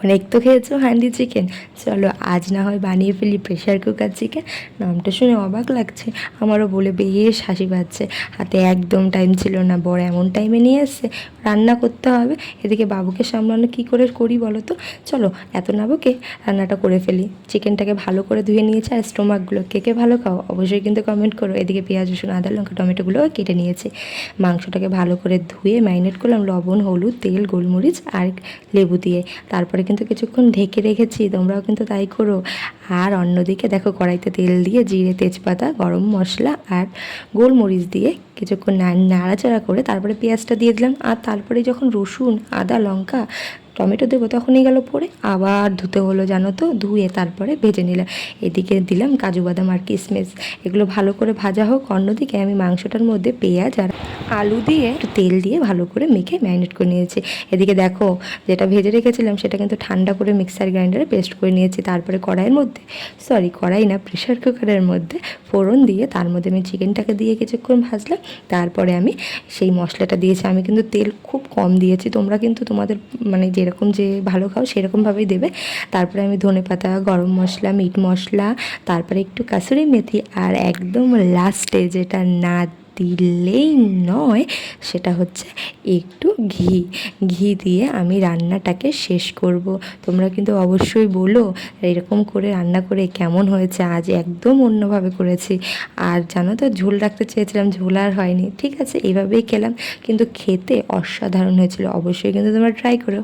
অনেক তো খেয়েছো হান্ডি চিকেন, চলো আজ না হয় বানিয়ে ফেলি প্রেশার কুকার চিকেন। নামটা শুনে অবাক লাগছে, আমারও বলে বেশ হাসি পাচ্ছে। হাতে একদম টাইম ছিল না, বড় এমন টাইমে নিয়ে এসছে, রান্না করতে হবে। এদিকে বাবুকে সামলানো কী করে করি বলো তো। চলো এত না বকে রান্নাটা করে ফেলি। চিকেনটাকে ভালো করে ধুয়ে নিয়েছি, আর স্টোমাকগুলো কে কে ভালো খাও অবশ্যই কিন্তু কমেন্ট করো। এদিকে পেঁয়াজ রসুন আদা লঙ্কা টমেটোগুলো কেটে নিয়েছি। মাংসটাকে ভালো করে ধুয়ে ম্যারিনেট করলাম লবণ হলুদ তেল গোলমরিচ আর লেবু দিয়ে। তারপরে কিন্তু কিছুক্ষণ ঢেকে রেখেছি, তোমরাও কিন্তু তাই করো। আর অন্যদিকে দেখো কড়াইতে তেল দিয়ে জিরে তেজপাতা গরম মশলা আর গোলমরিচ দিয়ে কিছুক্ষণ নাড়াচাড়া করে তারপরে পেঁয়াজটা দিয়ে দিলাম। আর তারপরে যখন রসুন আদা লঙ্কা টমেটো দেবো তখনই গেল পড়ে, আবার ধুতে হলো জানো তো, ধুয়ে তারপরে ভেজে নিলাম। এদিকে দিলাম কাজু বাদাম আর কিশমিশ, এগুলো ভালো করে ভাজা হোক। অন্যদিকে আমি মাংসটার মধ্যে পেঁয়াজ আর আলু দিয়ে একটু তেল দিয়ে ভালো করে মেখে ম্যারিনেট করে নিয়েছি। এদিকে দেখো যেটা ভেজে রেখেছিলাম সেটা কিন্তু ঠান্ডা করে মিক্সার গ্রাইন্ডারে পেস্ট করে নিয়েছি। তারপরে কড়াইয়ের মধ্যে, কড়াই না প্রেশার কুকারের মধ্যে ফোড়ন দিয়ে তার মধ্যে আমি চিকেনটাকে দিয়ে কিছুক্ষণ ভাজলাম। তারপরে আমি সেই মশলাটা দিয়েছি। আমি কিন্তু তেল খুব কম দিয়েছি, তোমরা কিন্তু তোমাদের মানে যেরকম যে ভালো খাও সেরকমভাবেই দেবে। তারপরে আমি ধনেপাতা গরম মশলা মিট মশলা তারপরে একটু কাসুরি মেথি আর একদম লাস্টে যেটা না দিলেই নয় সেটা হচ্ছে একটু ঘি। ঘি দিয়ে আমি রান্নাটাকে শেষ করব। তোমরা কিন্তু অবশ্যই বলো এরকম করে রান্না করে কেমন হয়েছে। আজ একদম অন্যভাবে করেছি। আর জানো তো ঝোল রাখতে চেয়েছিলাম, ঝোল আর হয়নি। ঠিক আছে, এইভাবেই খেলাম, কিন্তু খেতে অসাধারণ হয়েছিল। অবশ্যই কিন্তু তোমরা ট্রাই করো।